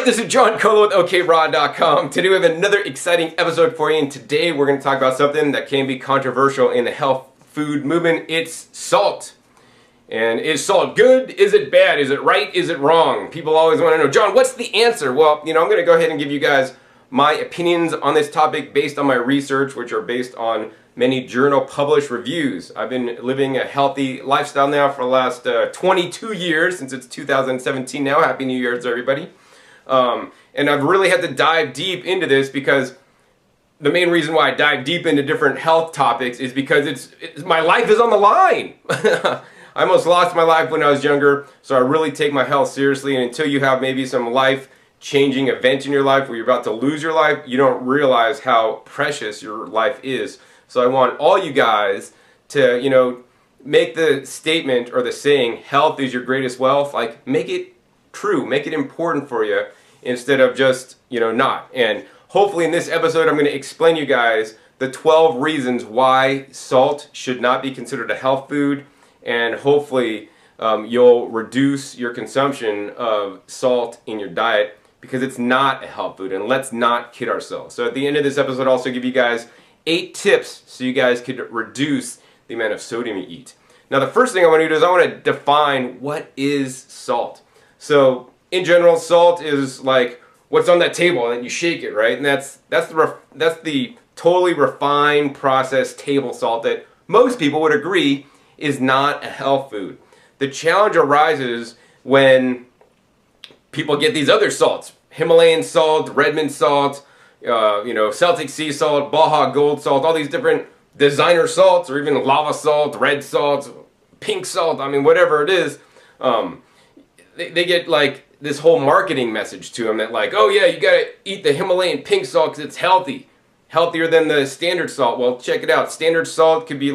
this is John Colo with OKRaw.com. Today we have another exciting episode for you, and today we're going to talk about something that can be controversial in the health food movement. It's salt. And is salt good? Is it bad? Is it right? Is it wrong? People always want to know, John, what's the answer? Well, I'm going to go ahead and give you guys my opinions on this topic based on my research, which are based on many journal published reviews. I've been living a healthy lifestyle now for the last 22 years, since it's 2017 now. Happy New Year to everybody. And I've really had to dive deep into this because the main reason why I dive deep into different health topics is because my life is on the line. I almost lost my life when I was younger, so I really take my health seriously, and until you have maybe some life-changing event in your life where you're about to lose your life, you don't realize how precious your life is. So I want all you guys to, make the statement or the saying, health is your greatest wealth, make it true, make it important for you instead of just, not. And hopefully in this episode I'm going to explain you guys the 12 reasons why salt should not be considered a health food, and hopefully you'll reduce your consumption of salt in your diet because it's not a health food, and let's not kid ourselves. So at the end of this episode I'll also give you guys 8 tips so you guys could reduce the amount of sodium you eat. Now the first thing I want to do is I want to define what is salt. So in general, salt is like what's on that table and you shake it, right? And that's the totally refined processed table salt that most people would agree is not a health food. The challenge arises when people get these other salts: Himalayan salt, Redmond salt, Celtic sea salt, Baja Gold salt, all these different designer salts, or even lava salt, red salt, pink salt. I mean, whatever it is, they get like this whole marketing message to them that oh yeah, you gotta eat the Himalayan pink salt because it's healthy, healthier than the standard salt. Well, check it out. Standard salt could be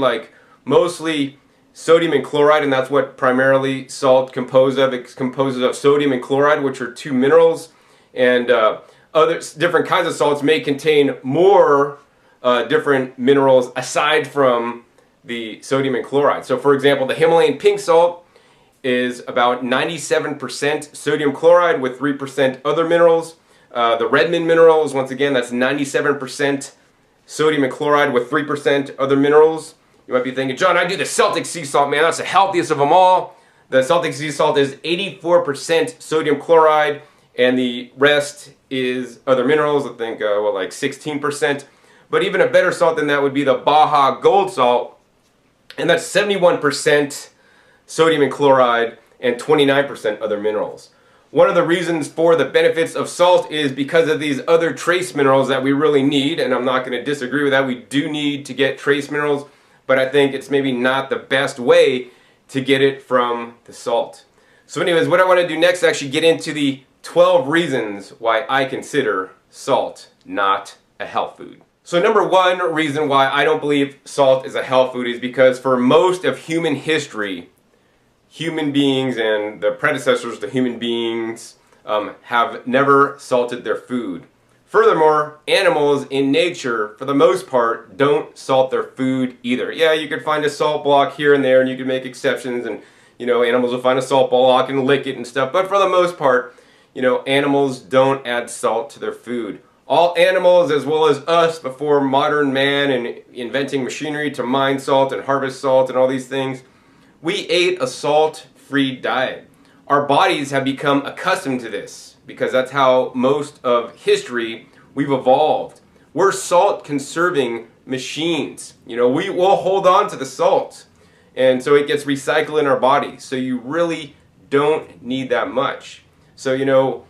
mostly sodium and chloride, and that's what primarily salt composed of. It composes of sodium and chloride, which are 2 minerals, and other different kinds of salts may contain more different minerals aside from the sodium and chloride. So for example, the Himalayan pink salt is about 97% sodium chloride with 3% other minerals. The Redmond minerals, once again, that's 97% sodium and chloride with 3% other minerals. You might be thinking, John, I do the Celtic sea salt, man. That's the healthiest of them all. The Celtic sea salt is 84% sodium chloride, and the rest is other minerals. I think, 16%. But even a better salt than that would be the Baja Gold salt, and that's 71% sodium and chloride and 29% other minerals. One of the reasons for the benefits of salt is because of these other trace minerals that we really need, and I'm not going to disagree with that. We do need to get trace minerals, but I think it's maybe not the best way to get it from the salt. So anyways, what I want to do next is actually get into the 12 reasons why I consider salt not a health food. So number one reason why I don't believe salt is a health food is because for most of human history, human beings and the predecessors to human beings have never salted their food. Furthermore, animals in nature, for the most part, don't salt their food either. Yeah, you could find a salt block here and there, and you can make exceptions, and animals will find a salt block and lick it and stuff. But for the most part, animals don't add salt to their food. All animals, as well as us, before modern man and inventing machinery to mine salt and harvest salt and all these things, we ate a salt-free diet. Our bodies have become accustomed to this because that's how most of history we've evolved. We're salt-conserving machines. We will hold on to the salt, and so it gets recycled in our body. So you really don't need that much. So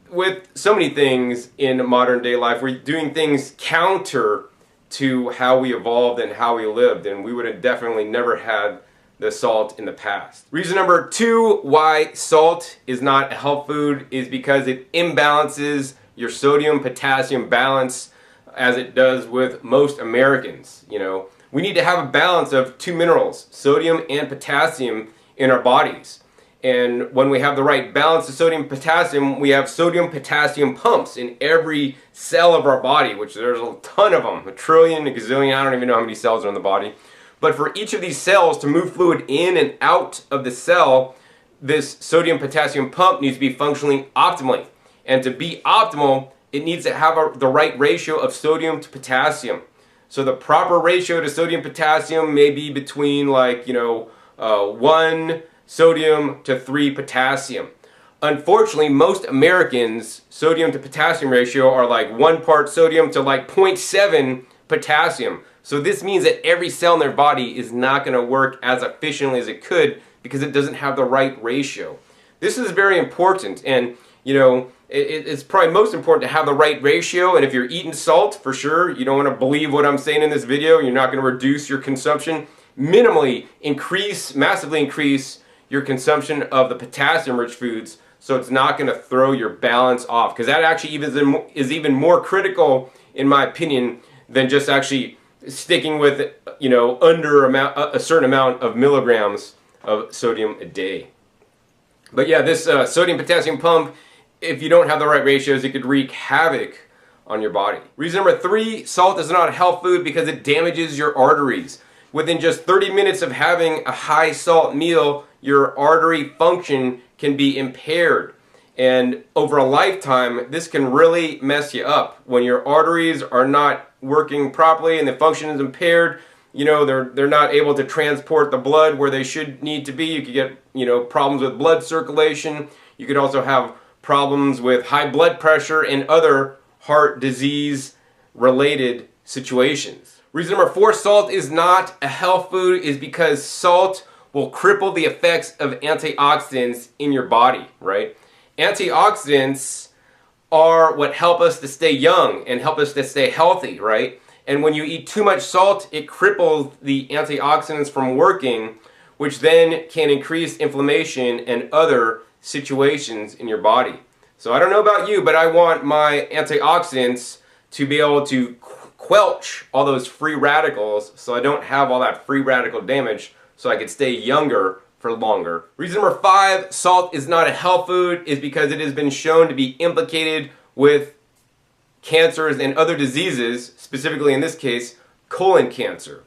with so many things in modern day life, we're doing things counter to how we evolved and how we lived, and we would have definitely never had the salt in the past. Reason number 2 why salt is not a health food is because it imbalances your sodium-potassium balance as it does with most Americans. We need to have a balance of 2 minerals, sodium and potassium, in our bodies. And when we have the right balance of sodium and potassium, we have sodium-potassium pumps in every cell of our body, which there's a ton of them, a trillion, a gazillion, I don't even know how many cells are in the body. But for each of these cells to move fluid in and out of the cell, this sodium-potassium pump needs to be functioning optimally. And to be optimal, it needs to have the right ratio of sodium to potassium. So the proper ratio to sodium potassium may be between 1 sodium to 3 potassium. Unfortunately, most Americans' sodium to potassium ratio are like 1 part sodium to like 0.7 potassium. So this means that every cell in their body is not going to work as efficiently as it could because it doesn't have the right ratio. This is very important, and it's probably most important to have the right ratio. And if you're eating salt, for sure, you don't want to believe what I'm saying in this video. You're not going to reduce your consumption. Minimally massively increase your consumption of the potassium-rich foods, so it's not going to throw your balance off. Because that actually is even more critical, in my opinion, than just actually sticking with under a certain amount of milligrams of sodium a day. But yeah, this sodium-potassium pump, if you don't have the right ratios, it could wreak havoc on your body. Reason number 3, salt is not a health food because it damages your arteries. Within just 30 minutes of having a high salt meal, your artery function can be impaired. And over a lifetime, this can really mess you up. When your arteries are not working properly and the function is impaired, they're not able to transport the blood where they should need to be. You could get, problems with blood circulation. You could also have problems with high blood pressure and other heart disease related situations. Reason number 4, salt is not a health food is because salt will cripple the effects of antioxidants in your body, right? Antioxidants are what help us to stay young and help us to stay healthy, right? And when you eat too much salt, it cripples the antioxidants from working, which then can increase inflammation and other situations in your body. So I don't know about you, but I want my antioxidants to be able to quelch all those free radicals so I don't have all that free radical damage, so I could stay younger for longer. Reason number 5, salt is not a health food is because it has been shown to be implicated with cancers and other diseases, specifically in this case, colon cancer,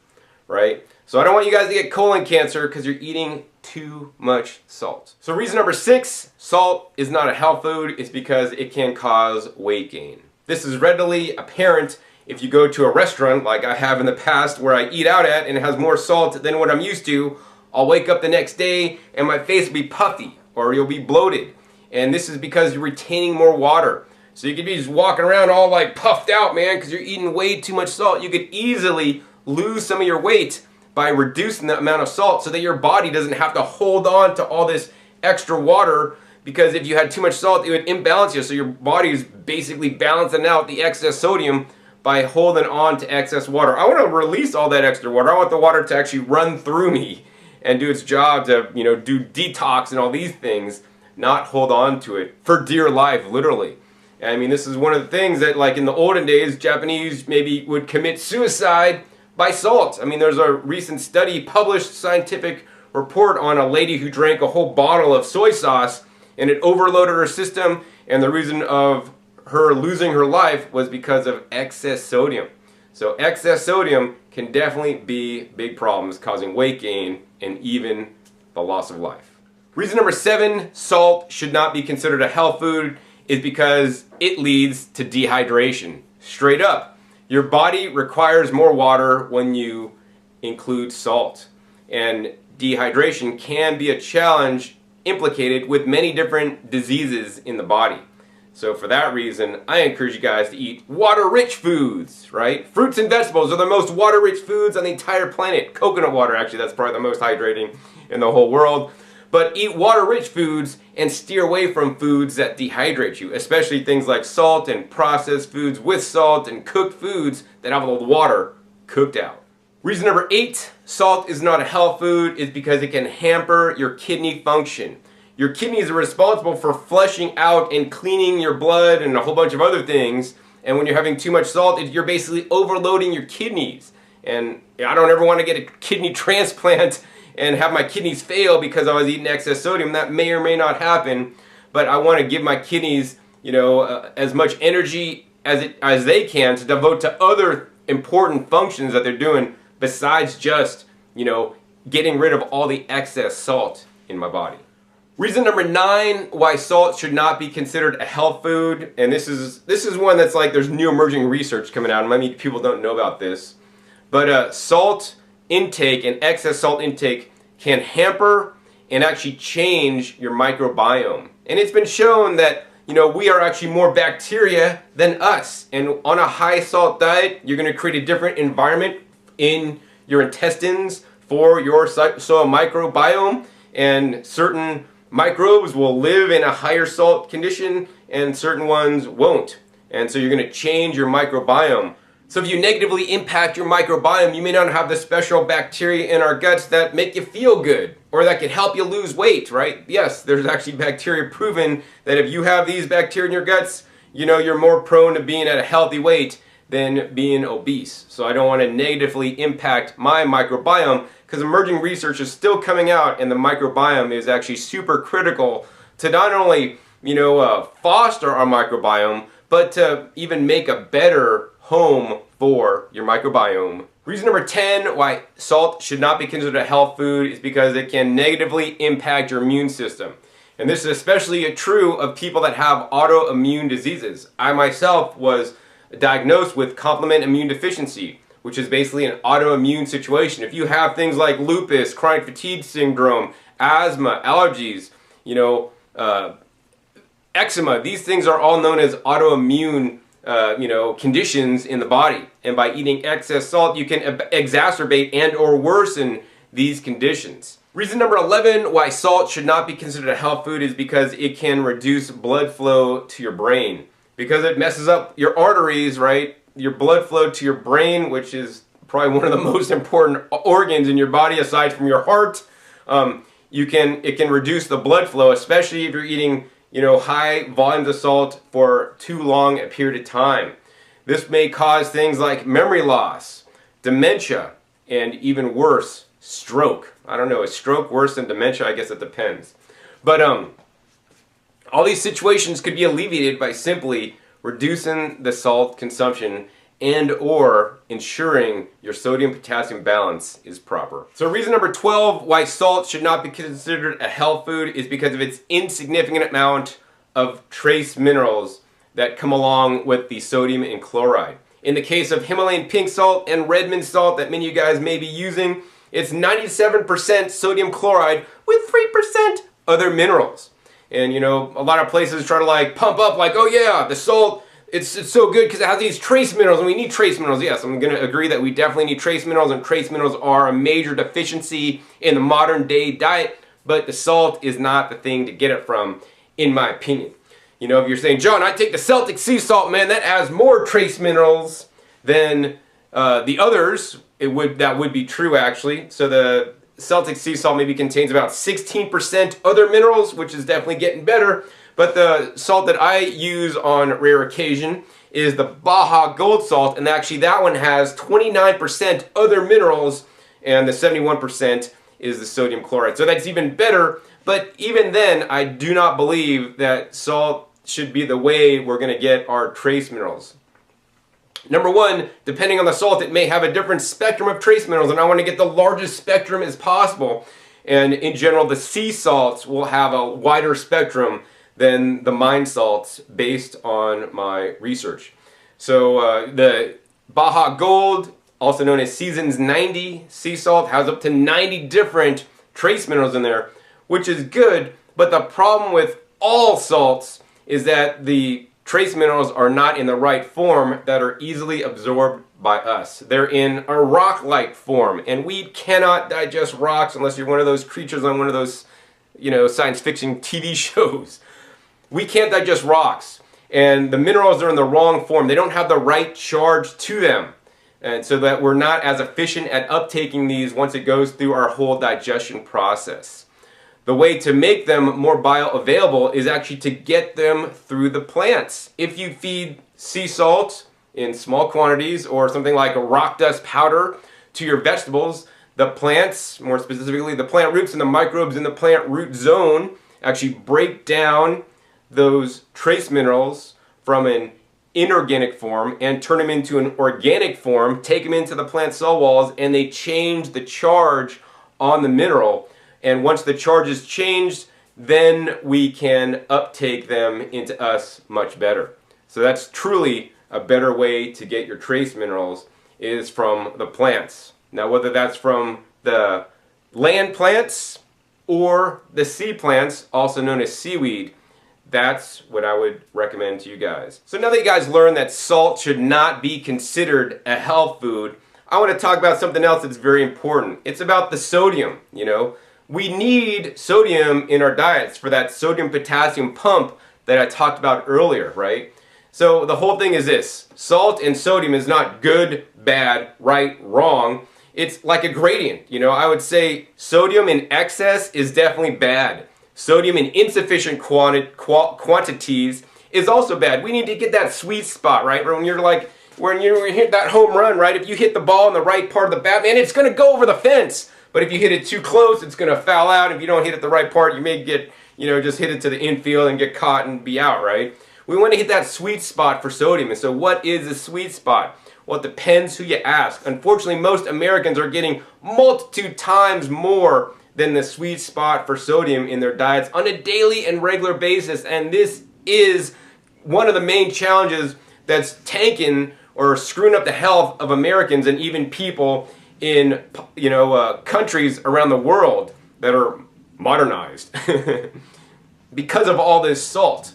right? So I don't want you guys to get colon cancer because you're eating too much salt. So reason number 6, salt is not a health food is because it can cause weight gain. This is readily apparent if you go to a restaurant like I have in the past where I eat out at and it has more salt than what I'm used to. I'll wake up the next day and my face will be puffy or you'll be bloated. And this is because you're retaining more water. So you could be just walking around all like puffed out, man, because you're eating way too much salt. You could easily lose some of your weight by reducing the amount of salt so that your body doesn't have to hold on to all this extra water, because if you had too much salt, it would imbalance you. So your body is basically balancing out the excess sodium by holding on to excess water. I want to release all that extra water. I want the water to actually run through me and do its job to, do detox and all these things, not hold on to it for dear life, literally. I mean, this is one of the things that, like in the olden days, Japanese maybe would commit suicide by salt. I mean, there's a recent study, published scientific report on a lady who drank a whole bottle of soy sauce and it overloaded her system, and the reason of her losing her life was because of excess sodium. So excess sodium can definitely be big problems, causing weight gain and even the loss of life. Reason number 7, salt should not be considered a health food is because it leads to dehydration. Straight up. Your body requires more water when you include salt. And dehydration can be a challenge implicated with many different diseases in the body. So for that reason, I encourage you guys to eat water-rich foods, right? Fruits and vegetables are the most water-rich foods on the entire planet. Coconut water, actually, that's probably the most hydrating in the whole world. But eat water-rich foods and steer away from foods that dehydrate you, especially things like salt and processed foods with salt and cooked foods that have all the water cooked out. Reason number 8, salt is not a health food is because it can hamper your kidney function. Your kidneys are responsible for flushing out and cleaning your blood and a whole bunch of other things. And when you're having too much salt, you're basically overloading your kidneys. And I don't ever want to get a kidney transplant and have my kidneys fail because I was eating excess sodium. That may or may not happen. But I want to give my kidneys, as much energy as they can to devote to other important functions that they're doing besides just, getting rid of all the excess salt in my body. Reason number 9 why salt should not be considered a health food, and this is one that's like there's new emerging research coming out, and maybe people don't know about this, but salt intake and excess salt intake can hamper and actually change your microbiome. And it's been shown that we are actually more bacteria than us, and on a high salt diet you're going to create a different environment in your intestines for your soil microbiome, and certain microbes will live in a higher salt condition and certain ones won't. And so you're going to change your microbiome. So if you negatively impact your microbiome, you may not have the special bacteria in our guts that make you feel good or that can help you lose weight, right? Yes, there's actually bacteria proven that if you have these bacteria in your guts, you're more prone to being at a healthy weight than being obese. So I don't want to negatively impact my microbiome, because emerging research is still coming out, and the microbiome is actually super critical to not only foster our microbiome, but to even make a better home for your microbiome. Reason number 10 why salt should not be considered a health food is because it can negatively impact your immune system. And this is especially true of people that have autoimmune diseases. I myself was diagnosed with complement immune deficiency, which is basically an autoimmune situation. If you have things like lupus, chronic fatigue syndrome, asthma, allergies, eczema, these things are all known as autoimmune conditions in the body. And by eating excess salt, you can exacerbate and or worsen these conditions. Reason number 11 why salt should not be considered a health food is because it can reduce blood flow to your brain. Because it messes up your arteries, right? Your blood flow to your brain, which is probably one of the most important organs in your body aside from your heart. It can reduce the blood flow, especially if you're eating high volumes of salt for too long a period of time. This may cause things like memory loss, dementia, and even worse, stroke. I don't know, is stroke worse than dementia? I guess it depends. But all these situations could be alleviated by simply reducing the salt consumption and or ensuring your sodium-potassium balance is proper. So reason number 12 why salt should not be considered a health food is because of its insignificant amount of trace minerals that come along with the sodium and chloride. In the case of Himalayan pink salt and Redmond salt that many of you guys may be using, it's 97% sodium chloride with 3% other minerals. And a lot of places try to pump up oh yeah, the salt, it's so good because it has these trace minerals, and we need trace minerals. Yes, I'm going to agree that we definitely need trace minerals, and trace minerals are a major deficiency in the modern day diet, but the salt is not the thing to get it from, in my opinion. If you're saying, John, I take the Celtic sea salt, man, that has more trace minerals than the others, that would be true actually. So the Celtic sea salt maybe contains about 16% other minerals, which is definitely getting better. But the salt that I use on rare occasion is the Baja Gold salt, and actually that one has 29% other minerals, and the 71% is the sodium chloride. So that's even better, but even then, I do not believe that salt should be the way we're going to get our trace minerals. Number one, depending on the salt, it may have a different spectrum of trace minerals, and I want to get the largest spectrum as possible. And in general, the sea salts will have a wider spectrum than the mine salts based on my research. So the Baja Gold, also known as Seasons 90 sea salt, has up to 90 different trace minerals in there, which is good, but the problem with all salts is that the trace minerals are not in the right form that are easily absorbed by us. They're in a rock-like form, and we cannot digest rocks unless you're one of those creatures on one of those, science fiction TV shows. We can't digest rocks, and the minerals are in the wrong form. They don't have the right charge to them, and so that we're not as efficient at uptaking these once it goes through our whole digestion process. The way to make them more bioavailable is actually to get them through the plants. If you feed sea salt in small quantities or something like a rock dust powder to your vegetables, the plants, more specifically the plant roots and the microbes in the plant root zone, actually break down those trace minerals from an inorganic form and turn them into an organic form, take them into the plant cell walls, and they change the charge on the mineral. And once the charge is changed, then we can uptake them into us much better. So that's truly a better way to get your trace minerals is from the plants. Now whether that's from the land plants or the sea plants, also known as seaweed, that's what I would recommend to you guys. So now that you guys learned that salt should not be considered a health food, I want to talk about something else that's very important. It's about the sodium, you know. We need sodium in our diets for that sodium-potassium pump that I talked about earlier, right? So the whole thing is this. Salt and sodium is not good, bad, right, wrong. It's like a gradient, you know. I would say sodium in excess is definitely bad. Sodium in insufficient quantities is also bad. We need to get that sweet spot, right? When you hit that home run, right? If you hit the ball in the right part of the bat, man, it's going to go over the fence. But if you hit it too close, it's going to foul out. If you don't hit it the right part, you may get, you know, just hit it to the infield and get caught and be out, right? We want to hit that sweet spot for sodium. And so what is a sweet spot? Well, it depends who you ask. Unfortunately, most Americans are getting multitude times more than the sweet spot for sodium in their diets on a daily and regular basis. And this is one of the main challenges that's tanking or screwing up the health of Americans and even people in, you know, countries around the world that are modernized because of all this salt.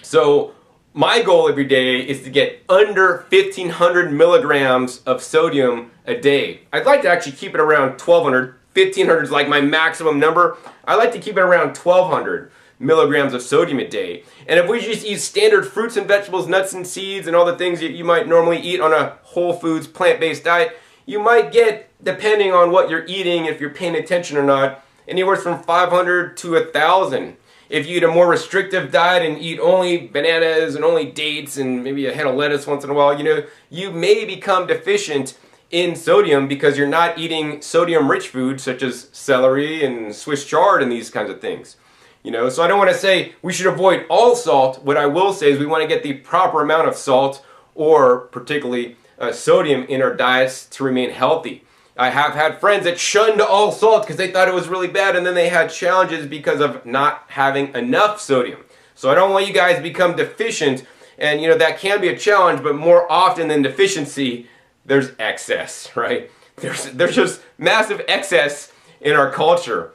So my goal every day is to get under 1,500 milligrams of sodium a day. I'd like to actually keep it around 1,200. 1,500 is like my maximum number. I like to keep it around 1,200 milligrams of sodium a day. And if we just eat standard fruits and vegetables, nuts and seeds, and all the things that you might normally eat on a whole foods, plant-based diet, you might get, depending on what you're eating, if you're paying attention or not, anywhere from 500 to 1,000. If you eat a more restrictive diet and eat only bananas and only dates and maybe a head of lettuce once in a while, you know, you may become deficient in sodium because you're not eating sodium-rich foods such as celery and Swiss chard and these kinds of things. You know, so I don't want to say we should avoid all salt. What I will say is we want to get the proper amount of salt or particularly sodium in our diets to remain healthy. I have had friends that shunned all salt because they thought it was really bad, and then they had challenges because of not having enough sodium. So I don't want you guys to become deficient, and you know that can be a challenge, but more often than deficiency, there's excess, right? There's just massive excess in our culture.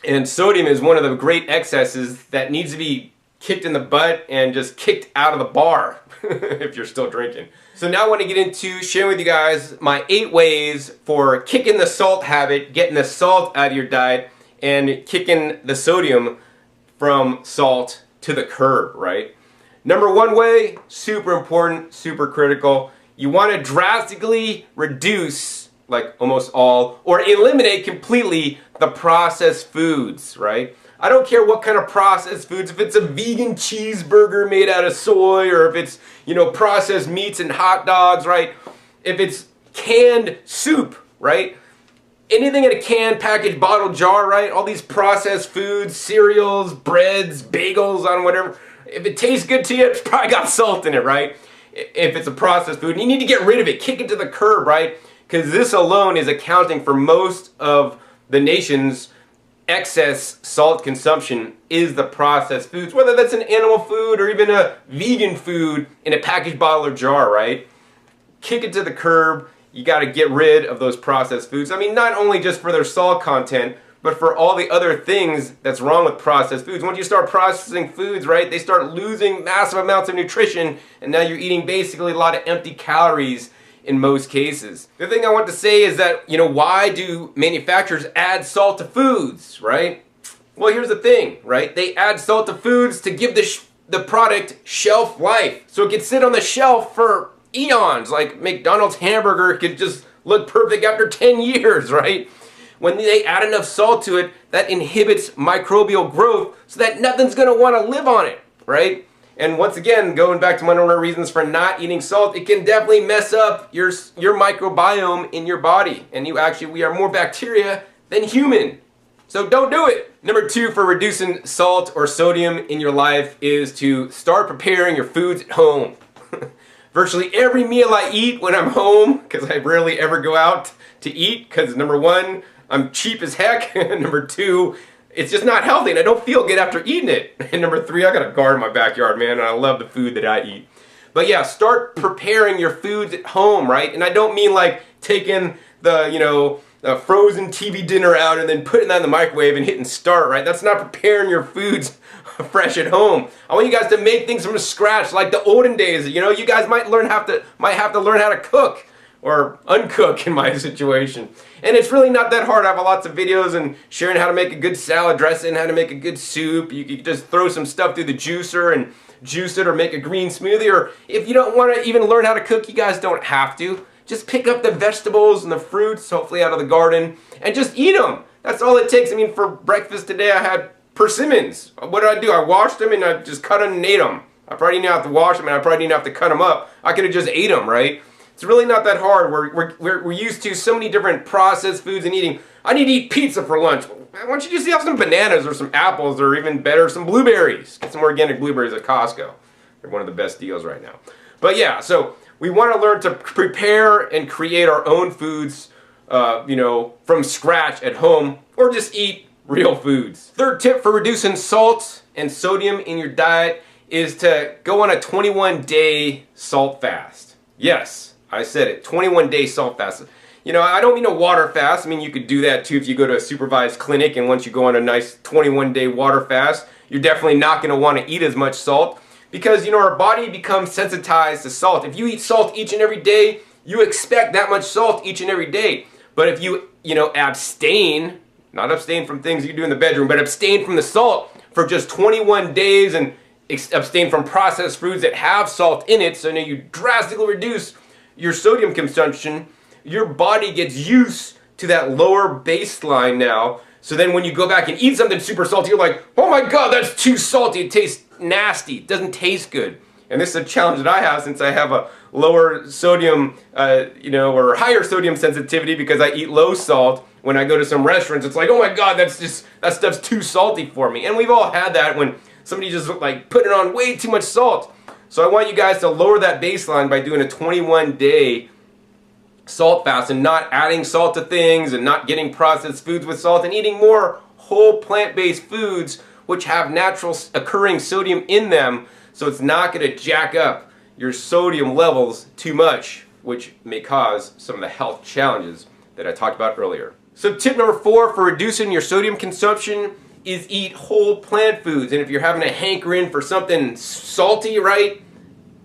And sodium is one of the great excesses that needs to be kicked in the butt and just kicked out of the bar if you're still drinking. So now I want to get into sharing with you guys my 8 ways for kicking the salt habit, getting the salt out of your diet, and kicking the sodium from salt to the curb, right? Number 1 way, super important, super critical. You want to drastically reduce, like almost all, or eliminate completely the processed foods, right? I don't care what kind of processed foods, if it's a vegan cheeseburger made out of soy, or if it's, you know, processed meats and hot dogs, right? If it's canned soup, right? Anything in a can, package, bottle, jar, right? All these processed foods, cereals, breads, bagels, on whatever. If it tastes good to you, it's probably got salt in it, right? If it's a processed food, and you need to get rid of it, kick it to the curb, right? Because this alone is accounting for most of the nation's excess salt consumption is the processed foods, whether that's an animal food or even a vegan food in a packaged bottle or jar, right? Kick it to the curb. You got to get rid of those processed foods. I mean, not only just for their salt content, but for all the other things that's wrong with processed foods. Once you start processing foods, right, they start losing massive amounts of nutrition, and now you're eating basically a lot of empty calories in most cases. The thing I want to say is that, you know, why do manufacturers add salt to foods, right? Well, here's the thing, right? They add salt to foods to give the product shelf life. So it can sit on the shelf for eons, like McDonald's hamburger could just look perfect after 10 years, right? When they add enough salt to it, that inhibits microbial growth so that nothing's gonna wanna live on it, right? And once again, going back to one of the reasons for not eating salt, it can definitely mess up your microbiome in your body. And we are more bacteria than human. So don't do it. Number 2 for reducing salt or sodium in your life is to start preparing your foods at home. Virtually every meal I eat when I'm home, because I rarely ever go out to eat, because number 1, I'm cheap as heck. Number 2, it's just not healthy, and I don't feel good after eating it. And number 3, I got a garden in my backyard, man, and I love the food that I eat. But yeah, start preparing your foods at home, right? And I don't mean like taking the, frozen TV dinner out and then putting that in the microwave and hitting start, right? That's not preparing your foods fresh at home. I want you guys to make things from scratch, like the olden days. You guys might have to learn how to cook or uncook in my situation. And it's really not that hard. I have lots of videos and sharing how to make a good salad dressing, how to make a good soup. You can just throw some stuff through the juicer and juice it, or make a green smoothie. Or if you don't want to even learn how to cook, you guys don't have to. Just pick up the vegetables and the fruits, hopefully out of the garden, and just eat them. That's all it takes. I mean, for breakfast today, I had persimmons. What did I do? I washed them and I just cut them and ate them. I probably didn't have to wash them, and I probably didn't have to cut them up. I could have just ate them, right? It's really not that hard. We're used to so many different processed foods and eating. I need to eat pizza for lunch. Why don't you just have some bananas or some apples, or even better, some blueberries? Get some organic blueberries at Costco. They're one of the best deals right now. But yeah, so we want to learn to prepare and create our own foods, from scratch at home, or just eat real foods. Third tip for reducing salt and sodium in your diet is to go on a 21-day salt fast. Yes, I said it, 21-day salt fast. I don't mean a water fast. I mean, you could do that too if you go to a supervised clinic, and once you go on a nice 21-day water fast, you're definitely not going to want to eat as much salt, because, our body becomes sensitized to salt. If you eat salt each and every day, you expect that much salt each and every day. But if you, abstain, not abstain from things you do in the bedroom, but abstain from the salt for just 21 days and abstain from processed foods that have salt in it, so now you drastically reduce your sodium consumption, your body gets used to that lower baseline now. So then when you go back and eat something super salty, you're like, oh my God, that's too salty. It tastes nasty. It doesn't taste good. And this is a challenge that I have, since I have a lower sodium, or higher sodium sensitivity, because I eat low salt. When I go to some restaurants, it's like, oh my God, that stuff's too salty for me. And we've all had that when somebody just like putting on way too much salt. So I want you guys to lower that baseline by doing a 21-day salt fast, and not adding salt to things, and not getting processed foods with salt, and eating more whole plant-based foods which have natural occurring sodium in them, so it's not going to jack up your sodium levels too much, which may cause some of the health challenges that I talked about earlier. So tip number 4 for reducing your sodium consumption is eat whole plant foods. And if you're having a hankering for something salty, right,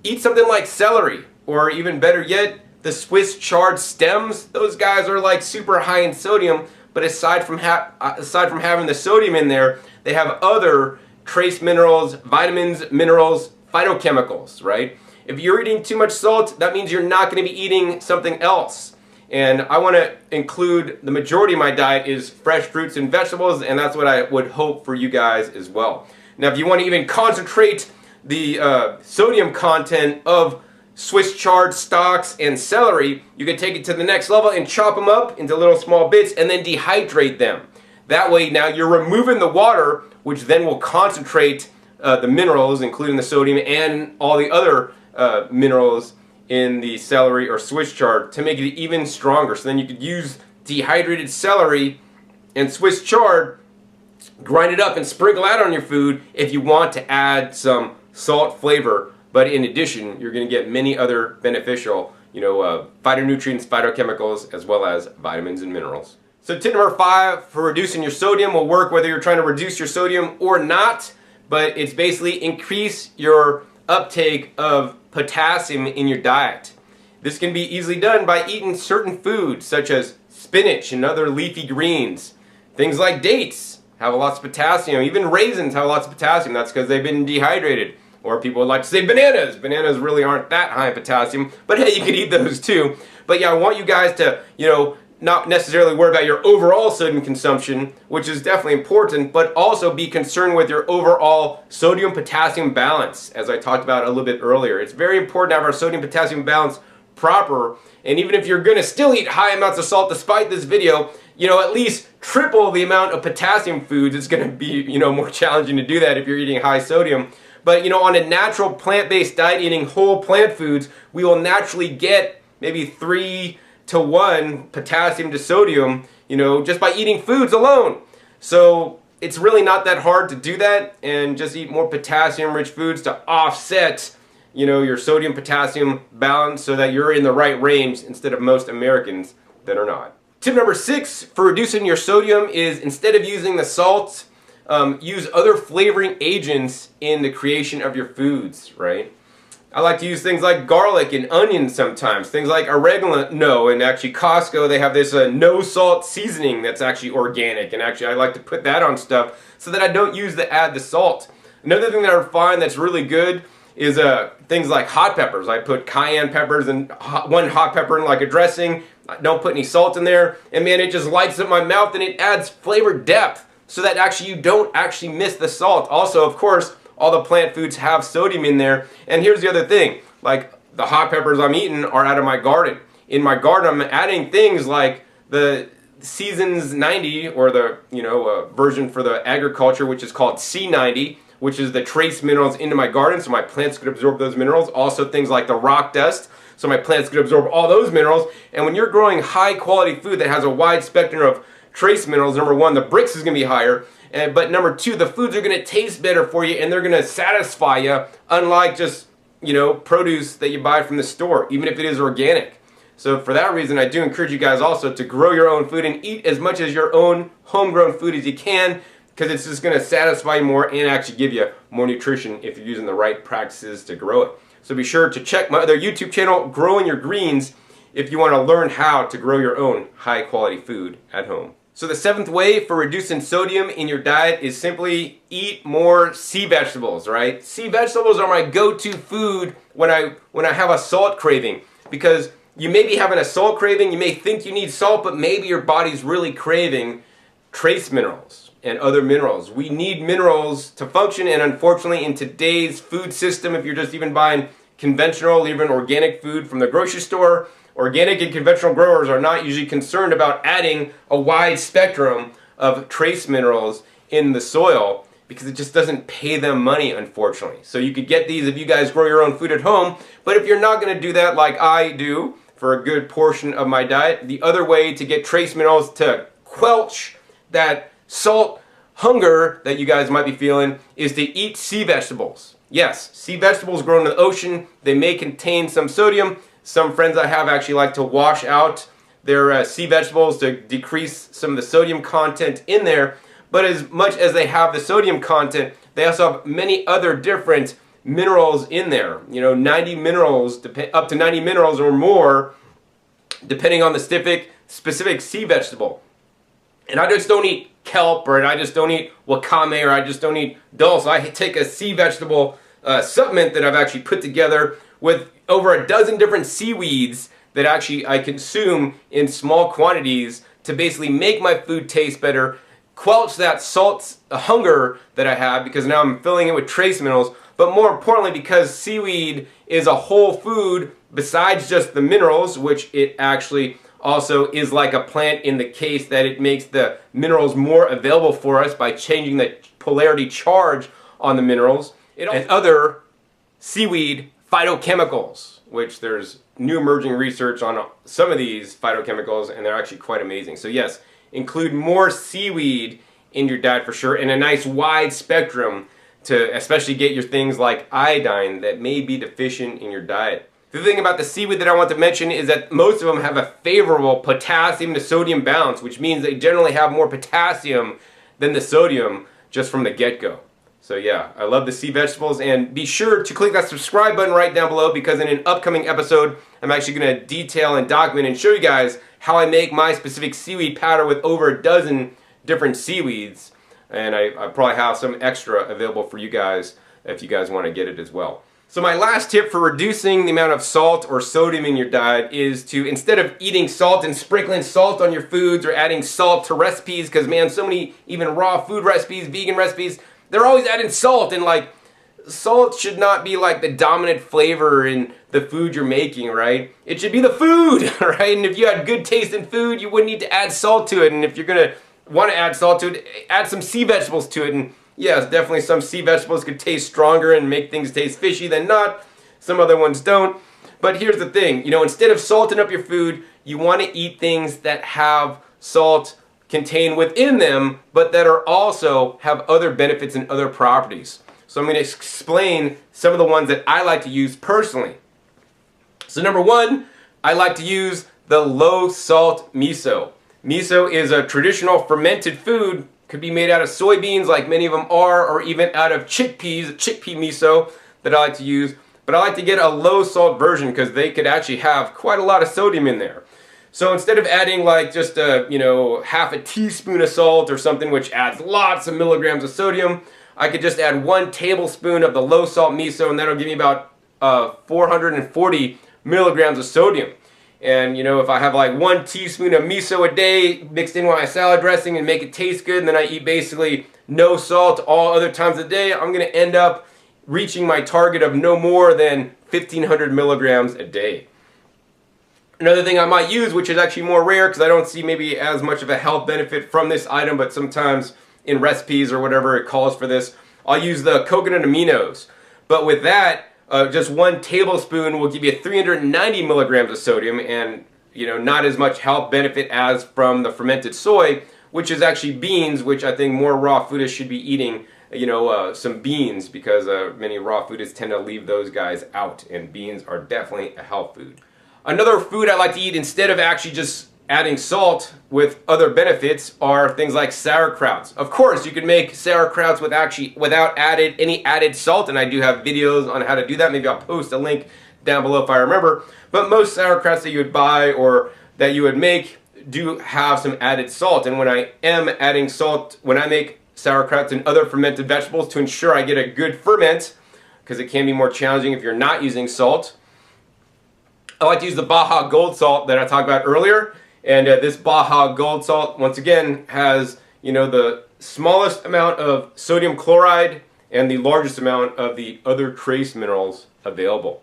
eat something like celery, or even better yet, the Swiss chard stems. Those guys are like super high in sodium, but aside from having the sodium in there, they have other trace minerals, vitamins, minerals, phytochemicals, right? If you're eating too much salt, that means you're not going to be eating something else. And I want to include, the majority of my diet is fresh fruits and vegetables, and that's what I would hope for you guys as well. Now, if you want to even concentrate the sodium content of Swiss chard stalks and celery, you can take it to the next level and chop them up into little small bits and then dehydrate them. That way now you're removing the water, which then will concentrate the minerals, including the sodium and all the other minerals in the celery or Swiss chard, to make it even stronger. So then you could use dehydrated celery and Swiss chard, grind it up and sprinkle that on your food if you want to add some salt flavor. But in addition, you're going to get many other beneficial, phytonutrients, phytochemicals, as well as vitamins and minerals. So tip number 5 for reducing your sodium will work whether you're trying to reduce your sodium or not, but it's basically increase your uptake of potassium in your diet. This can be easily done by eating certain foods such as spinach and other leafy greens. Things like dates have lots of potassium. Even raisins have lots of potassium. That's because they've been dehydrated. Or people would like to say bananas. Bananas really aren't that high in potassium, but hey, you could eat those too. But yeah, I want you guys to, not necessarily worry about your overall sodium consumption, which is definitely important, but also be concerned with your overall sodium-potassium balance, as I talked about a little bit earlier. It's very important to have our sodium-potassium balance proper, and even if you're going to still eat high amounts of salt despite this video, at least triple the amount of potassium foods. It's going to be, more challenging to do that if you're eating high sodium. But, on a natural plant-based diet, eating whole plant foods, we will naturally get maybe 3-to-1 potassium to sodium, just by eating foods alone. So it's really not that hard to do that, and just eat more potassium-rich foods to offset, your sodium-potassium balance so that you're in the right range instead of most Americans that are not. Tip number 6 for reducing your sodium is, instead of using the salt, use other flavoring agents in the creation of your foods, right? I like to use things like garlic and onion sometimes, things like oregano, and actually Costco, they have this no salt seasoning that's actually organic, and actually I like to put that on stuff so that I don't add the salt. Another thing that I find that's really good is things like hot peppers. I put cayenne peppers and one hot pepper in like a dressing. I don't put any salt in there, and man, it just lights up my mouth and it adds flavor depth so that actually you don't actually miss the salt. Also, of course, all the plant foods have sodium in there. And here's the other thing, like the hot peppers I'm eating are out of my garden. In my garden, I'm adding things like the Seasons 90, or the version for the agriculture, which is called C90, which is the trace minerals into my garden so my plants could absorb those minerals. Also things like the rock dust, so my plants could absorb all those minerals. And when you're growing high quality food that has a wide spectrum of trace minerals, number one, the Brix is going to be higher, but number two, the foods are going to taste better for you and they're going to satisfy you, unlike just produce that you buy from the store, even if it is organic. So for that reason, I do encourage you guys also to grow your own food and eat as much as your own homegrown food as you can, because it's just going to satisfy you more and actually give you more nutrition if you're using the right practices to grow it. So be sure to check my other YouTube channel, Growing Your Greens, if you want to learn how to grow your own high quality food at home. So the 7th way for reducing sodium in your diet is simply eat more sea vegetables, right? Sea vegetables are my go-to food when I have a salt craving, because you may be having a salt craving, you may think you need salt, but maybe your body's really craving trace minerals and other minerals. We need minerals to function, and unfortunately in today's food system, if you're just even buying conventional, even organic food from the grocery store, organic and conventional growers are not usually concerned about adding a wide spectrum of trace minerals in the soil, because it just doesn't pay them money, unfortunately. So you could get these if you guys grow your own food at home, but if you're not going to do that like I do for a good portion of my diet, the other way to get trace minerals to quelch that salt hunger that you guys might be feeling is to eat sea vegetables. Yes, sea vegetables grown in the ocean, they may contain some sodium. Some friends I have actually like to wash out their sea vegetables to decrease some of the sodium content in there. But as much as they have the sodium content, they also have many other different minerals in there. 90 minerals, up to 90 minerals or more, depending on the specific sea vegetable. And I just don't eat kelp, or I just don't eat wakame, or I just don't eat dulse. I take a sea vegetable supplement that I've actually put together with over a dozen different seaweeds that actually I consume in small quantities to basically make my food taste better, quelch that salt hunger that I have, because now I'm filling it with trace minerals, but more importantly because seaweed is a whole food besides just the minerals, which it actually also is like a plant in the case that it makes the minerals more available for us by changing the polarity charge on the minerals, and other seaweed phytochemicals, which there's new emerging research on some of these phytochemicals, and they're actually quite amazing. So yes, include more seaweed in your diet for sure, and a nice wide spectrum to especially get your things like iodine that may be deficient in your diet. The thing about the seaweed that I want to mention is that most of them have a favorable potassium to sodium balance, which means they generally have more potassium than the sodium just from the get-go. So yeah, I love the sea vegetables, and be sure to click that subscribe button right down below, because in an upcoming episode I'm actually going to detail and document and show you guys how I make my specific seaweed powder with over a dozen different seaweeds, and I probably have some extra available for you guys if you guys want to get it as well. So my last tip for reducing the amount of salt or sodium in your diet is to, instead of eating salt and sprinkling salt on your foods or adding salt to recipes, because man, so many even raw food recipes, vegan recipes, they're always adding salt, and like, salt should not be like the dominant flavor in the food you're making, right? It should be the food, right? And if you had good tasting food, you wouldn't need to add salt to it. And if you're gonna want to add salt to it, add some sea vegetables to it. And yes, definitely some sea vegetables could taste stronger and make things taste fishy than not. Some other ones don't. But here's the thing, instead of salting up your food, you want to eat things that have salt contain within them, but that are also have other benefits and other properties. So I'm going to explain some of the ones that I like to use personally. So number one, I like to use the low salt miso. Miso is a traditional fermented food, could be made out of soybeans like many of them are, or even out of chickpeas, chickpea miso that I like to use. But I like to get a low salt version because they could actually have quite a lot of sodium in there. So instead of adding like just half a teaspoon of salt or something which adds lots of milligrams of sodium, I could just add 1 tablespoon of the low salt miso, and that'll give me about 440 milligrams of sodium. And if I have like 1 teaspoon of miso a day mixed in with my salad dressing and make it taste good, and then I eat basically no salt all other times of the day, I'm going to end up reaching my target of no more than 1,500 milligrams a day. Another thing I might use, which is actually more rare because I don't see maybe as much of a health benefit from this item, but sometimes in recipes or whatever it calls for this, I'll use the coconut aminos. But with that, just 1 tablespoon will give you 390 milligrams of sodium, and not as much health benefit as from the fermented soy, which is actually beans, which I think more raw foodists should be eating. Some beans, because many raw foodists tend to leave those guys out, and beans are definitely a health food. Another food I like to eat instead of actually just adding salt with other benefits are things like sauerkrauts. Of course, you can make sauerkrauts without any added salt, and I do have videos on how to do that. Maybe I'll post a link down below if I remember. But most sauerkrauts that you would buy or that you would make do have some added salt. And when I am adding salt, when I make sauerkrauts and other fermented vegetables to ensure I get a good ferment, because it can be more challenging if you're not using salt, I like to use the Baja Gold Salt that I talked about earlier. And this Baja Gold Salt, once again, has the smallest amount of sodium chloride and the largest amount of the other trace minerals available.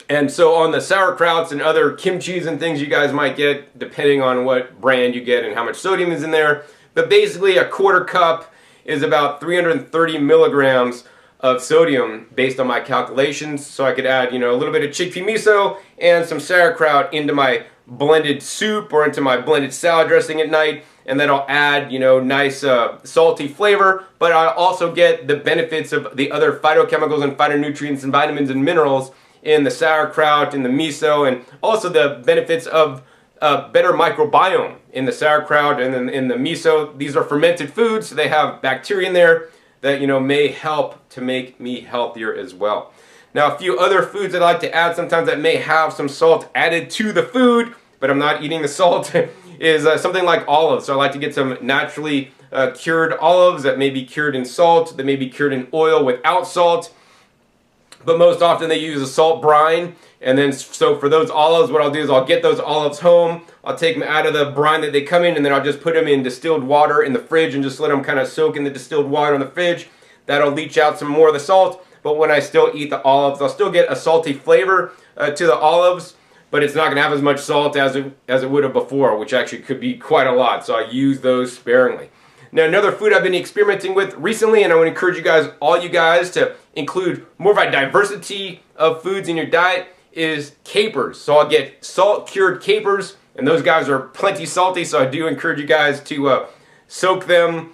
And so on the sauerkrauts and other kimchis and things you guys might get, depending on what brand you get and how much sodium is in there, but basically a 1/4 cup is about 330 milligrams of sodium based on my calculations. So I could add, a little bit of chickpea miso and some sauerkraut into my blended soup or into my blended salad dressing at night, and that'll add, nice salty flavor, but I'll also get the benefits of the other phytochemicals and phytonutrients and vitamins and minerals in the sauerkraut and the miso, and also the benefits of better microbiome in the sauerkraut and in the miso. These are fermented foods, so they have bacteria in there that may help to make me healthier as well. Now, a few other foods that I like to add sometimes that may have some salt added to the food, but I'm not eating the salt, is something like olives. So I like to get some naturally cured olives that may be cured in salt, that may be cured in oil without salt, but most often they use a salt brine. And then, so for those olives, what I'll do is I'll get those olives home, I'll take them out of the brine that they come in, and then I'll just put them in distilled water in the fridge and just let them kind of soak in the distilled water in the fridge. That'll leach out some more of the salt, but when I still eat the olives, I'll still get a salty flavor to the olives, but it's not going to have as much salt as it would have before, which actually could be quite a lot, so I use those sparingly. Now, another food I've been experimenting with recently, and I want to encourage all you guys to include more of a diversity of foods in your diet, is capers. So I'll get salt-cured capers, and those guys are plenty salty, so I do encourage you guys to soak them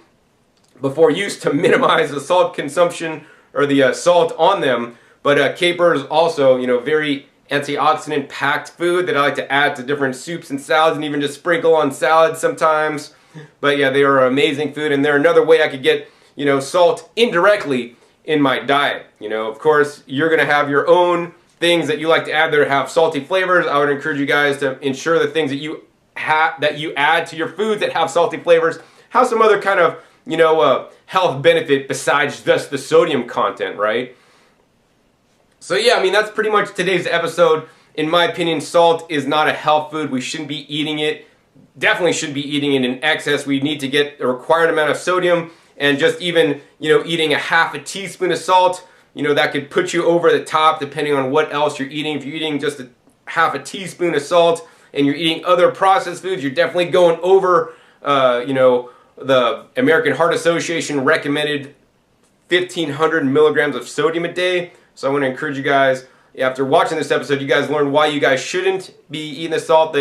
before use to minimize the salt consumption or the salt on them. But capers also, very antioxidant-packed food that I like to add to different soups and salads, and even just sprinkle on salads sometimes. But yeah, they are amazing food, and they're another way I could get, salt indirectly in my diet. Of course, you're going to have your own things that you like to add that have salty flavors. I would encourage you guys to ensure the things that you add to your foods that have salty flavors have some other kind of health benefit besides just the sodium content, right? So yeah, that's pretty much today's episode. In my opinion, salt is not a health food. We shouldn't be eating it. Definitely shouldn't be eating it in excess. We need to get a required amount of sodium, and just even eating a half a teaspoon of salt, that could put you over the top depending on what else you're eating. If you're eating just a half a teaspoon of salt and you're eating other processed foods, you're definitely going over, the American Heart Association recommended 1,500 milligrams of sodium a day. So I want to encourage you guys, after watching this episode, you guys learn why you guys shouldn't be eating the salt.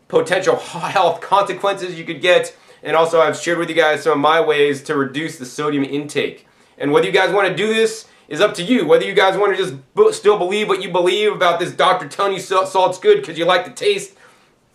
potential health consequences you could get. And also I've shared with you guys some of my ways to reduce the sodium intake. And whether you guys want to do this is up to you. Whether you guys want to just still believe what you believe about this doctor telling you salt's good because you like the taste,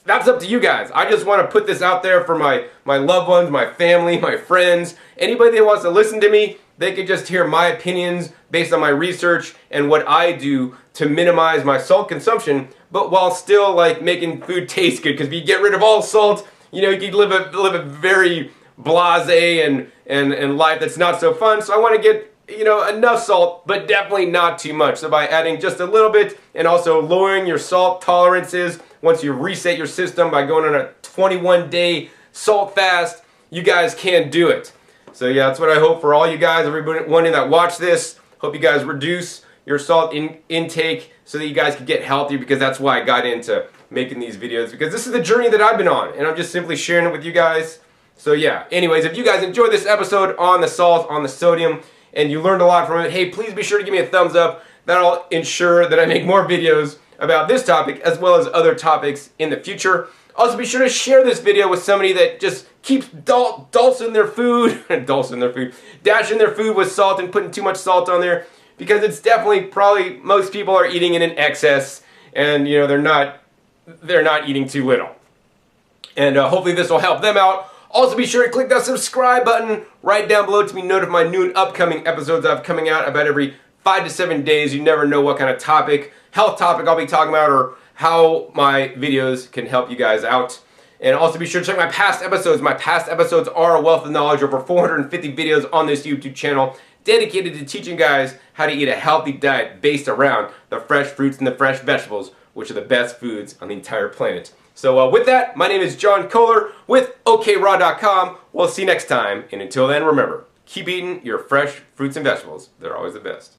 that's up to you guys. I just want to put this out there for my loved ones, my family, my friends, anybody that wants to listen to me. They could just hear my opinions based on my research and what I do to minimize my salt consumption, but while still like making food taste good. Because if you get rid of all salt, you know, you could live a very blasé and life that's not so fun. So I want to get, you know, enough salt, but definitely not too much. So by adding just a little bit and also lowering your salt tolerances, once you reset your system by going on a 21-day salt fast, you guys can do it. So yeah, that's what I hope for all you guys, everyone that watch this. Hope you guys reduce your salt intake so that you guys can get healthier, because that's why I got into making these videos, because this is the journey that I've been on and I'm just simply sharing it with you guys. So yeah, anyways, if you guys enjoyed this episode on the salt, on the sodium, and you learned a lot from it, hey, please be sure to give me a thumbs up. That'll ensure that I make more videos about this topic as well as other topics in the future. Also, be sure to share this video with somebody that just keeps dashing their food with salt and putting too much salt on there, because it's definitely probably most people are eating it in excess, and you know they're not eating too little. And hopefully this will help them out. Also, be sure to click that subscribe button right down below to be notified of my new and upcoming episodes I have coming out about every 5 to 7 days. You never know what kind of health topic I'll be talking about, or how my videos can help you guys out. And also be sure to check my past episodes. My past episodes are a wealth of knowledge, over 450 videos on this YouTube channel dedicated to teaching guys how to eat a healthy diet based around the fresh fruits and the fresh vegetables, which are the best foods on the entire planet. So with that, my name is John Kohler with OKRaw.com. We'll see you next time, and until then, remember, keep eating your fresh fruits and vegetables. They're always the best.